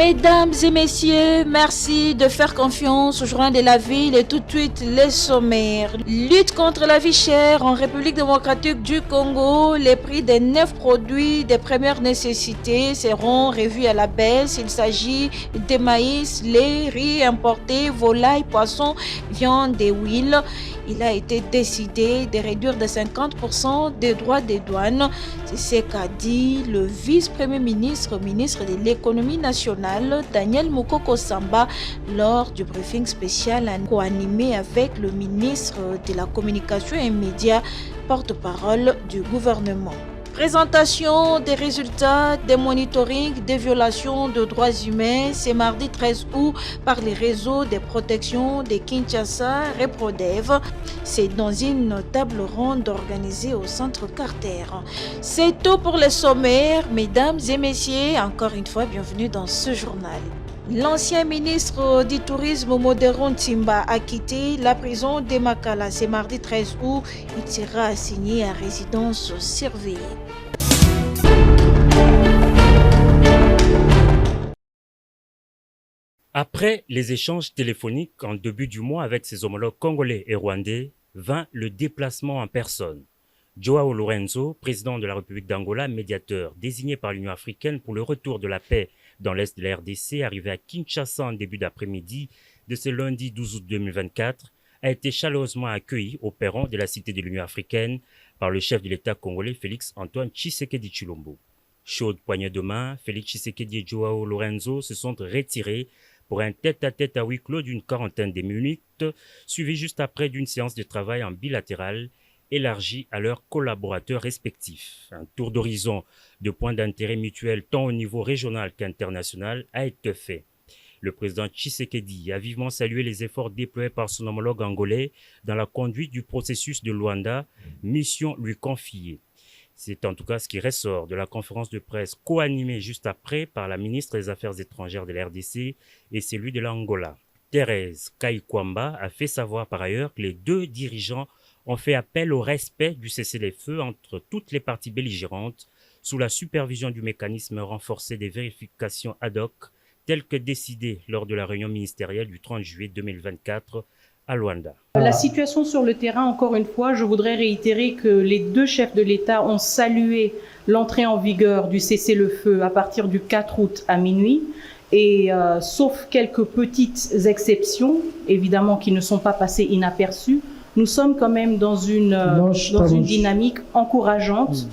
Mesdames et messieurs, merci de faire confiance au journal de la ville et tout de suite les sommaires. Lutte contre la vie chère en République démocratique du Congo. Les prix des 9 produits de première nécessité seront revus à la baisse. Il s'agit de maïs, lait, riz importé, volailles, poissons, viande et huile. Il a été décidé de réduire de 50% des droits des douanes. C'est ce qu'a dit le vice-premier ministre, ministre de l'économie nationale, Daniel Mukoko Samba, lors du briefing spécial co-animé avec le ministre de la Communication et Médias, porte-parole du gouvernement. Présentation des résultats des monitoring des violations de droits humains, c'est mardi 13 août par les réseaux de protection de Kinshasa, Reprodev. C'est dans une table ronde organisée au centre Carter. C'est tout pour les sommaires, mesdames et messieurs. Encore une fois, bienvenue dans ce journal. L'ancien ministre du Tourisme Modéron Timba a quitté la prison de Makala. C'est mardi 13 août. Il sera assigné à résidence surveillée. Après les échanges téléphoniques en début du mois avec ses homologues congolais et rwandais, vint le déplacement en personne. Joao Lorenzo, président de la République d'Angola, médiateur désigné par l'Union africaine pour le retour de la paix dans l'est de la RDC, arrivé à Kinshasa en début d'après-midi de ce lundi 12 août 2024, a été chaleureusement accueilli au perron de la cité de l'Union africaine par le chef de l'État congolais Félix Antoine Tshisekedi Tshilombo. Chaude poignée de main, Félix Tshisekedi et Joao Lorenzo se sont retirés pour un tête-à-tête à huis clos d'une quarantaine de minutes, suivi juste après d'une séance de travail en bilatéral élargie à leurs collaborateurs respectifs. Un tour d'horizon de points d'intérêt mutuels tant au niveau régional qu'international a été fait. Le président Tshisekedi a vivement salué les efforts déployés par son homologue angolais dans la conduite du processus de Luanda, mission lui confiée. C'est en tout cas ce qui ressort de la conférence de presse co-animée juste après par la ministre des Affaires étrangères de la RDC et celui de l'Angola. Thérèse Kaikwamba a fait savoir par ailleurs que les deux dirigeants ont fait appel au respect du cessez-le-feu entre toutes les parties belligérantes sous la supervision du mécanisme renforcé des vérifications ad hoc tel que décidé lors de la réunion ministérielle du 30 juillet 2024 à Luanda. La situation sur le terrain, encore une fois, je voudrais réitérer que les deux chefs de l'État ont salué l'entrée en vigueur du cessez-le-feu à partir du 4 août à minuit. Et sauf quelques petites exceptions, évidemment qui ne sont pas passées inaperçues, nous sommes quand même dans une dynamique encourageante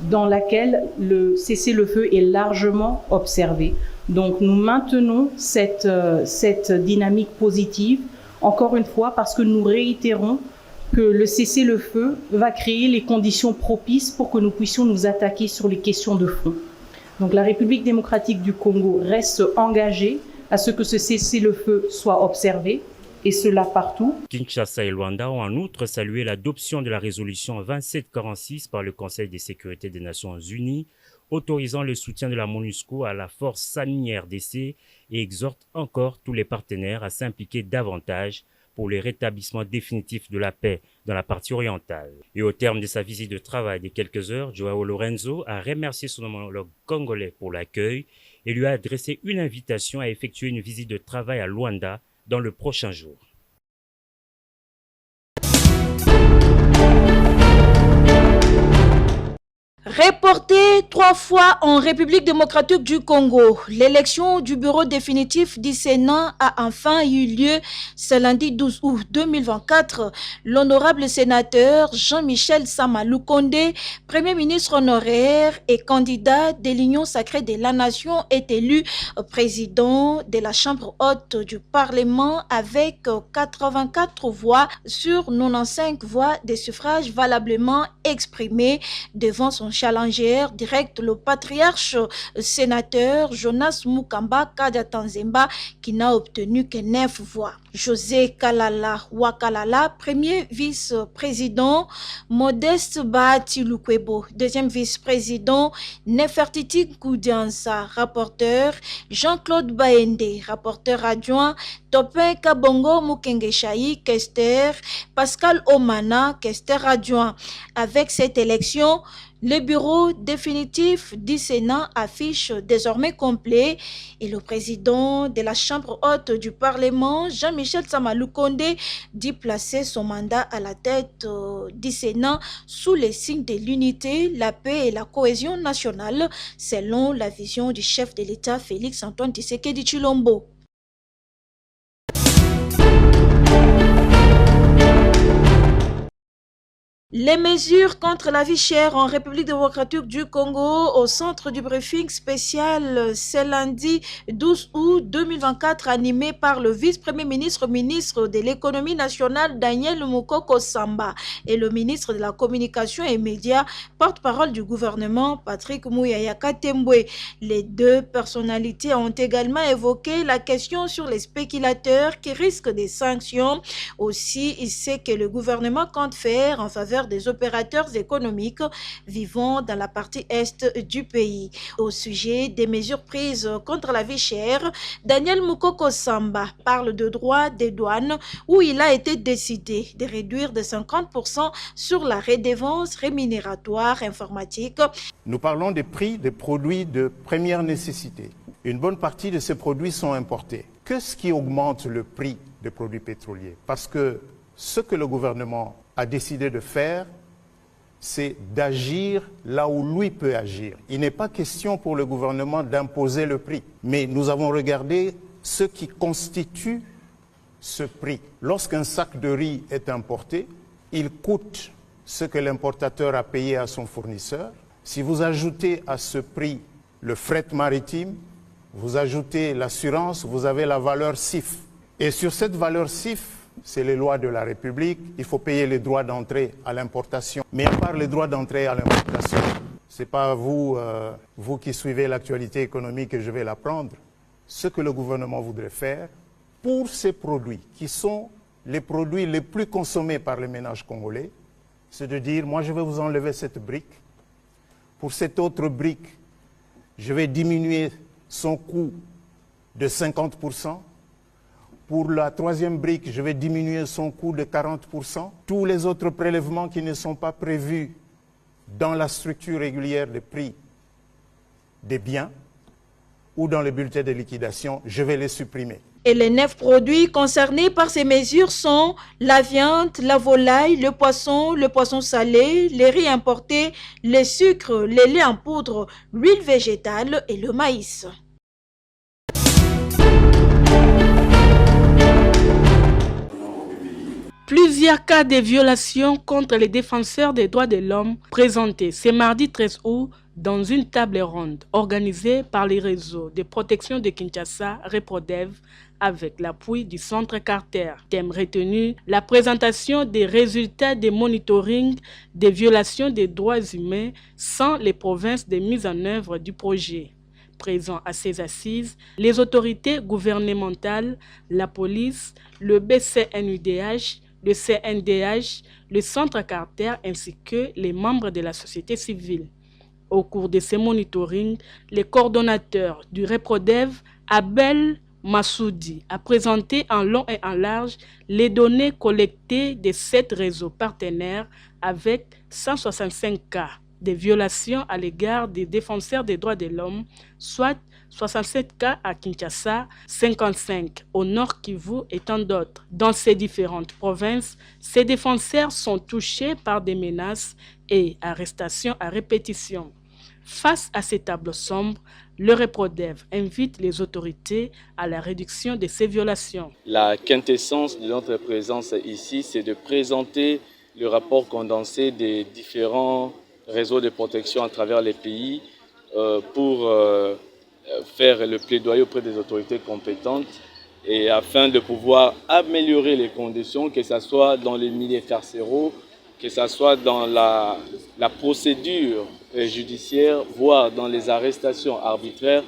dans laquelle le cessez-le-feu est largement observé. Donc nous maintenons cette dynamique positive, encore une fois, parce que nous réitérons que le cessez-le-feu va créer les conditions propices pour que nous puissions nous attaquer sur les questions de fond. Donc la République démocratique du Congo reste engagée à ce que ce cessez-le-feu soit observé, et cela partout. Kinshasa et Luanda ont en outre salué l'adoption de la résolution 2746 par le Conseil de sécurité des Nations Unies, autorisant le soutien de la MONUSCO à la force SAMI RDC et exhorte encore tous les partenaires à s'impliquer davantage pour le rétablissement définitif de la paix dans la partie orientale. Et au terme de sa visite de travail de quelques heures, Joao Lorenzo a remercié son homologue congolais pour l'accueil et lui a adressé une invitation à effectuer une visite de travail à Luanda dans le prochain jour. Reporté 3 fois en République démocratique du Congo, l'élection du bureau définitif du Sénat a enfin eu lieu ce lundi 12 août 2024. L'honorable sénateur Jean-Michel Samalou Kondé, Premier ministre honoraire et candidat de l'Union sacrée de la Nation, est élu président de la Chambre haute du Parlement avec 84 voix sur 95 voix de suffrage valablement exprimées devant son challenger direct, le patriarche sénateur Jonas Mukamba Kadatanzemba, qui n'a obtenu que 9 voix. José Kalala Wakalala, premier vice-président, Modeste Bahati Lukwebo, deuxième vice-président, Nefertiti Koudiansa, rapporteur, Jean-Claude Baende, rapporteur adjoint, Topin Kabongo Mukengeshayi, questeur, Pascal Omana, questeur adjoint. Avec cette élection, Le bureau définitif du Sénat affiche désormais complet et le président de la Chambre haute du Parlement, Jean-Michel Samalou Kondé, dit placer son mandat à la tête du Sénat sous les signes de l'unité, la paix et la cohésion nationale, selon la vision du chef de l'État Félix-Antoine Tshisekedi Tshilombo. Les mesures contre la vie chère en République démocratique du Congo au centre du briefing spécial ce lundi 12 août 2024 animé par le vice-premier ministre de l'économie nationale Daniel Mukoko Samba et le ministre de la communication et médias, porte-parole du gouvernement Patrick Muyaya Katembwe. Les deux personnalités ont également évoqué la question sur les spéculateurs qui risquent des sanctions. Aussi, ce que le gouvernement compte faire en faveur des opérateurs économiques vivant dans la partie est du pays. Au sujet des mesures prises contre la vie chère, Daniel Mukoko Samba parle de droits des douanes où il a été décidé de réduire de 50% sur la redevance rémunératoire informatique. Nous parlons des prix des produits de première nécessité. Une bonne partie de ces produits sont importés. Qu'est-ce qui augmente le prix des produits pétroliers? Parce que ce que le gouvernement a décidé de faire, c'est d'agir là où lui peut agir. Il n'est pas question pour le gouvernement d'imposer le prix, mais nous avons regardé ce qui constitue ce prix. Lorsqu'un sac de riz est importé, il coûte ce que l'importateur a payé à son fournisseur. Si vous ajoutez à ce prix le fret maritime, vous ajoutez l'assurance, vous avez la valeur CIF. Et sur cette valeur CIF, c'est les lois de la République, il faut payer les droits d'entrée à l'importation. Mais à part les droits d'entrée à l'importation, ce n'est pas vous qui suivez l'actualité économique que je vais l'apprendre. Ce que le gouvernement voudrait faire pour ces produits, qui sont les produits les plus consommés par les ménages congolais, c'est de dire, moi je vais vous enlever cette brique. Pour cette autre brique, je vais diminuer son coût de 50%. Pour la troisième brique, je vais diminuer son coût de 40%. Tous les autres prélèvements qui ne sont pas prévus dans la structure régulière des prix des biens ou dans les bulletins de liquidation, je vais les supprimer. Et les 9 produits concernés par ces mesures sont la viande, la volaille, le poisson salé, les riz importés, les sucres, les laits en poudre, l'huile végétale et le maïs. Plusieurs cas de violations contre les défenseurs des droits de l'homme présentés ce mardi 13 août dans une table ronde organisée par les réseaux de protection de Kinshasa, Reprodev, avec l'appui du Centre Carter. Thème retenu, la présentation des résultats de monitoring des violations des droits humains sans les provinces de mise en œuvre du projet. Présents à ces assises, les autorités gouvernementales, la police, le BCNUDH, le CNDH, le Centre Carter ainsi que les membres de la société civile. Au cours de ces monitorings, le coordonnateur du Reprodev, Abel Massoudi, a présenté en long et en large les données collectées de 7 réseaux partenaires avec 165 cas de violations à l'égard des défenseurs des droits de l'homme, soit 67 cas à Kinshasa, 55 au Nord Kivu et tant d'autres. Dans ces différentes provinces, ces défenseurs sont touchés par des menaces et arrestations à répétition. Face à ces tableaux sombres, le Reprodev invite les autorités à la réduction de ces violations. La quintessence de notre présence ici, c'est de présenter le rapport condensé des différents réseaux de protection à travers les pays pour faire le plaidoyer auprès des autorités compétentes et afin de pouvoir améliorer les conditions, que ce soit dans les milieux carcéraux, que ce soit dans la procédure judiciaire, voire dans les arrestations arbitraires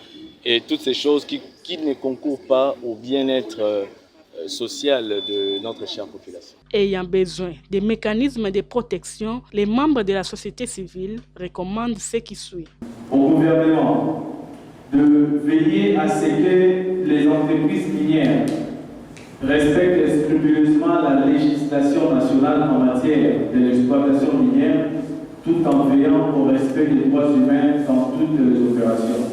et toutes ces choses qui ne concourent pas au bien-être social de notre chère population. Ayant besoin des mécanismes de protection, les membres de la société civile recommandent ce qui suit. Au gouvernement de veiller à ce que les entreprises minières respectent scrupuleusement la législation nationale en matière de l'exploitation minière, tout en veillant au respect respect des droits humains dans toutes les opérations.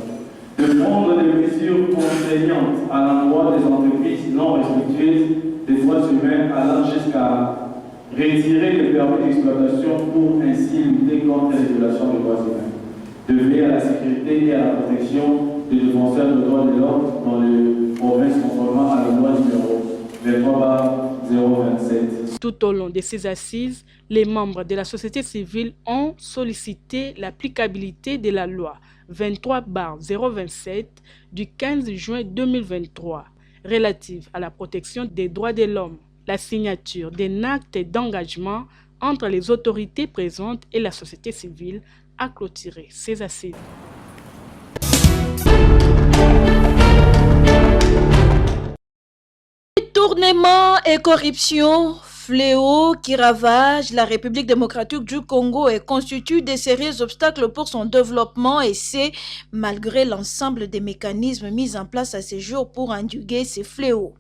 De prendre des mesures contraignantes à l'endroit des entreprises non respectueuses des droits humains, allant jusqu'à retirer les permis d'exploitation pour ainsi lutter contre les violations des droits humains. De veiller à la sécurité et à la protection des défenseurs des droits de l'homme dans les provinces conformément à la loi numéro 23/027. Tout au long de ces assises, les membres de la société civile ont sollicité l'applicabilité de la loi 23/027 du 15 juin 2023 relative à la protection des droits de l'homme, la signature d'un acte d'engagement entre les autorités présentes et la société civile a clôturé ces assises. Détournement et corruption, fléau qui ravage la République démocratique du Congo et constitue des sérieux obstacles pour son développement, et c'est malgré l'ensemble des mécanismes mis en place à ce jour pour endiguer ces fléaux.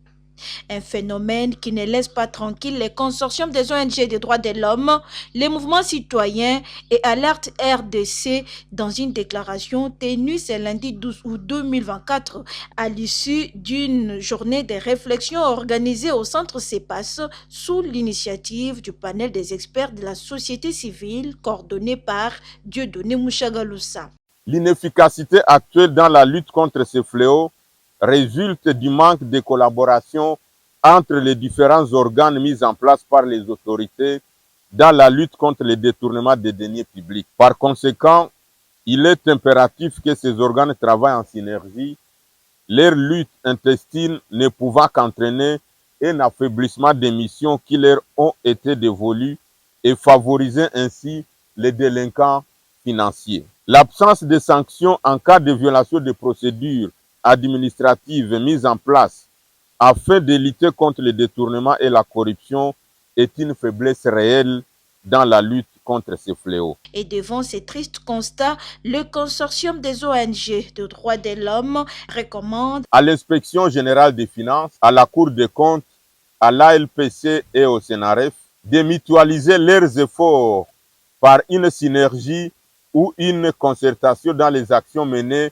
Un phénomène qui ne laisse pas tranquille les consortiums des ONG des droits de l'homme, les mouvements citoyens et Alerte RDC dans une déclaration tenue ce lundi 12 août 2024 à l'issue d'une journée de réflexion organisée au centre CEPAS sous l'initiative du panel des experts de la société civile coordonné par Dieudonné Mouchagaloussa. L'inefficacité actuelle dans la lutte contre ces fléaux résulte du manque de collaboration entre les différents organes mis en place par les autorités dans la lutte contre le détournement des deniers publics. Par conséquent, il est impératif que ces organes travaillent en synergie, leur lutte intestine ne pouvant qu'entraîner un affaiblissement des missions qui leur ont été dévolues et favoriser ainsi les délinquants financiers. L'absence de sanctions en cas de violation des procédures administratives mises en place afin de lutter contre le détournement et la corruption est une faiblesse réelle dans la lutte contre ces fléaux. Et devant ces tristes constats, le consortium des ONG de droits de l'homme recommande à l'Inspection générale des finances, à la Cour des comptes, à l'ALPC et au SENAREF de mutualiser leurs efforts par une synergie ou une concertation dans les actions menées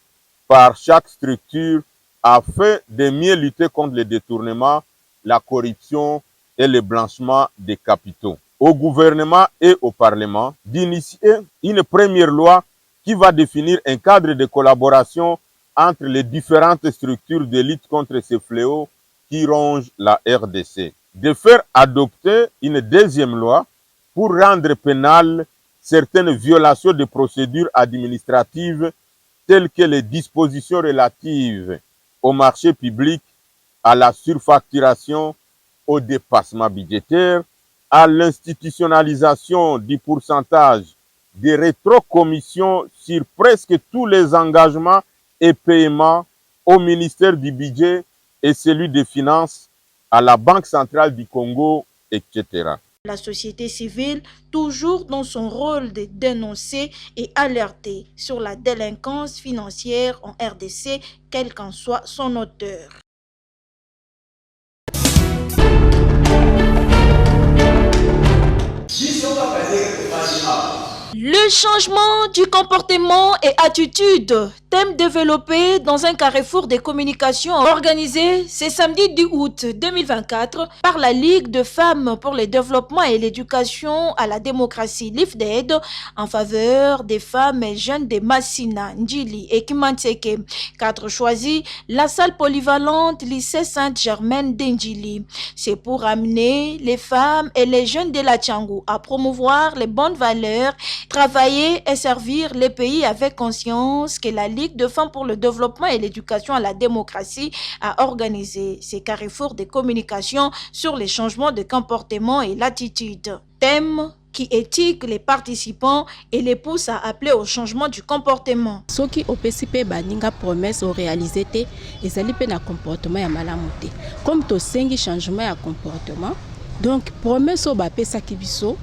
par chaque structure afin de mieux lutter contre le détournement, la corruption et le blanchiment des capitaux. Au gouvernement et au Parlement d'initier une première loi qui va définir un cadre de collaboration entre les différentes structures de lutte contre ces fléaux qui rongent la RDC. De faire adopter une deuxième loi pour rendre pénales certaines violations de procédures administratives telles que les dispositions relatives au marché public, à la surfacturation, au dépassement budgétaire, à l'institutionnalisation du pourcentage des rétrocommissions sur presque tous les engagements et paiements au ministère du Budget et celui des Finances, à la Banque centrale du Congo, etc. La société civile, toujours dans son rôle de dénoncer et alerter sur la délinquance financière en RDC, quel qu'en soit son auteur. Le changement du comportement et attitude, thème développé dans un carrefour des communications organisé ce samedi 10 août 2024 par la Ligue de femmes pour le développement et l'éducation à la démocratie (LIFDED) en faveur des femmes et jeunes de Massina, Ndjili et Kimanseke. Cadre choisi, la salle polyvalente lycée Sainte-Germaine d'Ndjili. C'est pour amener les femmes et les jeunes de la Tchangou à promouvoir les bonnes valeurs, travailler et servir les pays avec conscience que la Ligue de femmes pour le développement et l'éducation à la démocratie a organisé ces carrefours de communication sur les changements de comportement et l'attitude. Thème qui éthique les participants et les pousse à appeler au changement du comportement. Ce qui au PCP baninga promesse au réalisé te ezali pe na comportement ya malamu te. Comme to sengi changement ya comportement, donc promesse au bapesa kibiso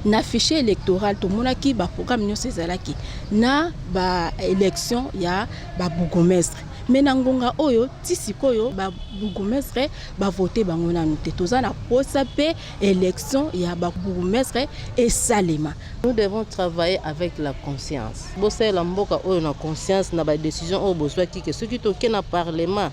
na fichier électoral to monaki ba programme nyonso ezalaki na ba élection ya ba bourgmestre. mais na ngonga oyo ti sikoyo ba bourgmestre ba voter bango nanu te toza na posa pe élection ya ba bourgmestre et salema. Nous devons travailler avec la conscience. Bosser la mboka oyo na conscience na ba décision oyo bozwa ki que ce qui toke na parlement.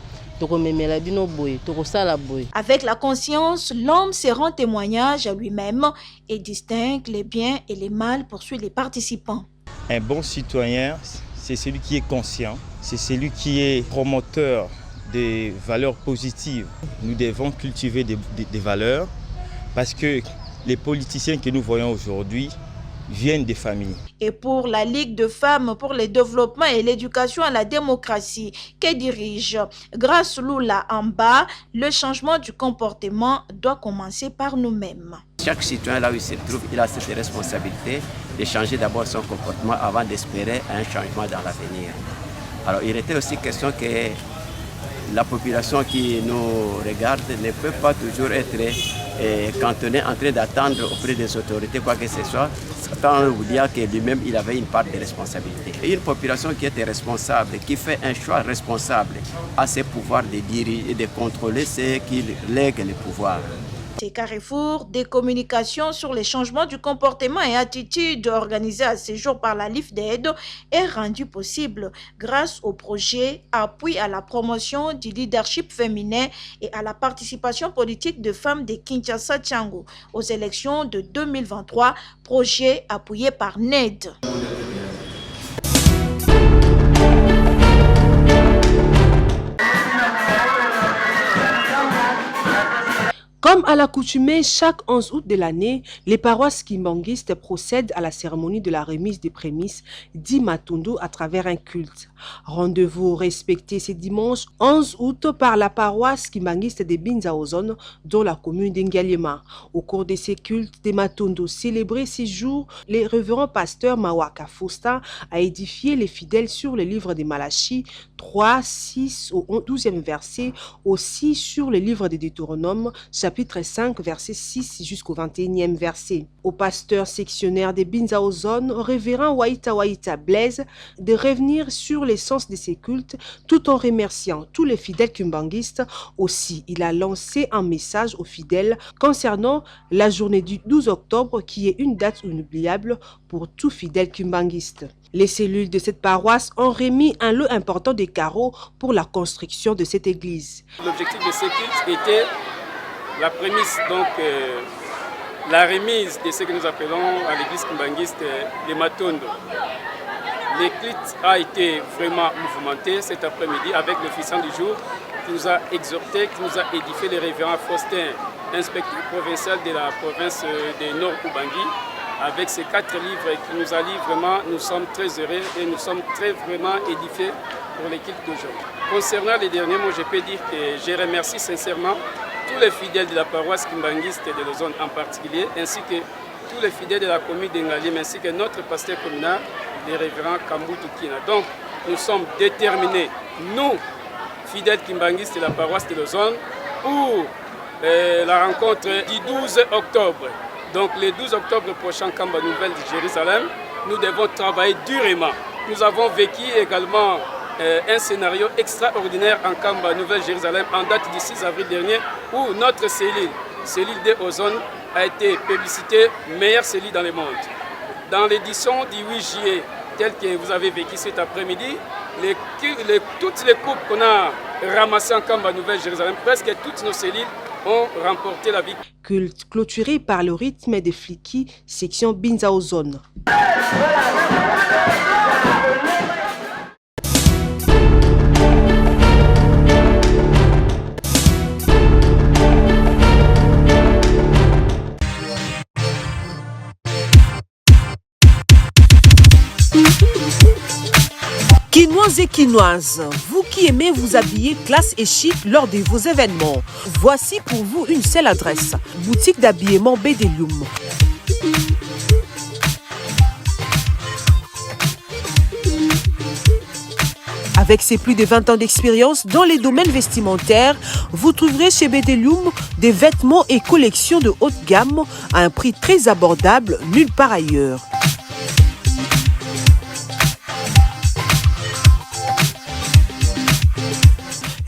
Avec la conscience, l'homme se rend témoignage à lui-même et distingue les biens et les mal, poursuit les participants. Un bon citoyen, c'est celui qui est conscient, c'est celui qui est promoteur des valeurs positives. Nous devons cultiver des valeurs parce que les politiciens que nous voyons aujourd'hui viennent des familles. Et pour la Ligue de femmes pour le développement et l'éducation à la démocratie que dirige Grâce Lula en bas, le changement du comportement doit commencer par nous-mêmes. Chaque citoyen là où il se trouve, il a cette responsabilité de changer d'abord son comportement avant d'espérer un changement dans l'avenir. Alors il était aussi question que la population qui nous regarde ne peut pas toujours être cantonnée en train d'attendre auprès des autorités quoi que ce soit, sans vous dire que lui-même il avait une part de responsabilité. Et une population qui est responsable, qui fait un choix responsable, a ce pouvoir de diriger et de contrôler ceux qui lèguent le pouvoir. Ces carrefours des communications sur les changements du comportement et attitudes organisés à ce jour par la LIFDED est rendu possible grâce au projet Appui à la promotion du leadership féminin et à la participation politique de femmes de Kinshasa Tchango aux élections de 2023, projet appuyé par NED. Comme à l'accoutumée, chaque 11 août de l'année, les paroisses kimbanguistes procèdent à la cérémonie de la remise des prémices d'Imatondo à travers un culte. Rendez-vous respecté ce dimanche 11 août par la paroisse kimbanguiste de Binzaozone dans la commune d'Ngaliema. Au cours de ces cultes d'Imatondo célébrés ces jours, le révérend pasteur Mawaka Faustin a édifié les fidèles sur le livre de Malachie 3, 6 au 12e verset, aussi sur le livre de Deutéronome, chapitre 5, verset 6 jusqu'au 21e verset. Au pasteur sectionnaire de Binzaozone, révérend Waïta Blaise, de revenir sur l'essence de ces cultes tout en remerciant tous les fidèles kumbanguistes. Aussi, il a lancé un message aux fidèles concernant la journée du 12 octobre qui est une date inoubliable pour tout fidèle kumbanguiste. Les cellules de cette paroisse ont remis un lot important de carreaux pour la construction de cette église. L'objectif de ces cultes était la prémisse, donc la remise de ce que nous appelons à l'église kimbanguiste les Matondo. Le culte a été vraiment mouvementé cet après-midi avec l'officiant du jour qui nous a exhorté, qui nous a édifié le révérend Faustin, inspecteur provincial de la province de Nord-Ubangi, avec ces 4 livres qui nous a lu. Vraiment, nous sommes très heureux et nous sommes très vraiment édifiés pour les cultes d'aujourd'hui. Concernant les derniers mots, je peux dire que je remercie sincèrement tous les fidèles de la paroisse kimbanguiste de l'Ozone en particulier, ainsi que tous les fidèles de la commune d'Ngaliem, ainsi que notre pasteur communal, le révérend Kambutu Kina. Donc, nous sommes déterminés, nous, fidèles kimbanguistes de la paroisse de l'Ozone, pour la rencontre du 12 octobre. Donc, le 12 octobre prochain, Kamba Nouvelle de Jérusalem, nous devons travailler durement. Nous avons vécu également un scénario extraordinaire en Kamba Nouvelle-Jérusalem en date du 6 avril dernier où notre cellule de Ozone, a été publicitée meilleure cellule dans le monde. Dans l'édition du 8 juillet, telle que vous avez vécu cet après-midi, toutes les coupes qu'on a ramassées en Kamba Nouvelle-Jérusalem, presque toutes nos cellules ont remporté la victoire. Culte clôturé par le rythme des Fliki, section Binzaozone. Quinoises et quinoises, vous qui aimez vous habiller classe et chic lors de vos événements, voici pour vous une seule adresse, boutique d'habillement Bedelium. Avec ses plus de 20 ans d'expérience dans les domaines vestimentaires, vous trouverez chez Bedelium des vêtements et collections de haute gamme à un prix très abordable nulle part ailleurs.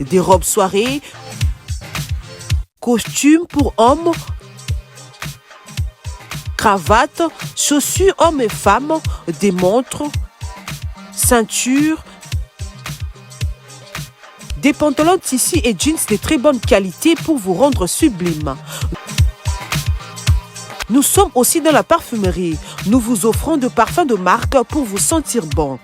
des robes soirées, costumes pour hommes, cravates, chaussures hommes et femmes, des montres, ceintures, des pantalons tissus et jeans de très bonne qualité pour vous rendre sublime. Nous sommes aussi dans la parfumerie. Nous vous offrons de parfums de marque pour vous sentir bon.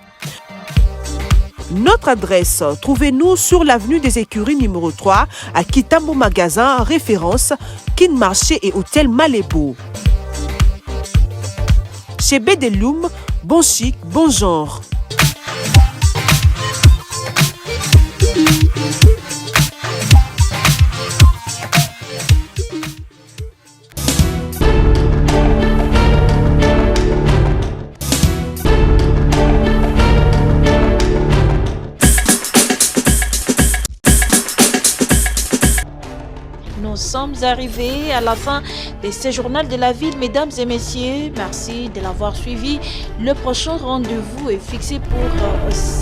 Notre adresse, trouvez-nous sur l'avenue des Écuries numéro 3 à Kitambo Magasin, référence Kin Marché et Hôtel Malébo. Chez Bedeloum, bon chic, bon genre. Nous sommes arrivés à la fin de ce journal de la ville, mesdames et messieurs. Merci de l'avoir suivi. Le prochain rendez-vous est fixé pour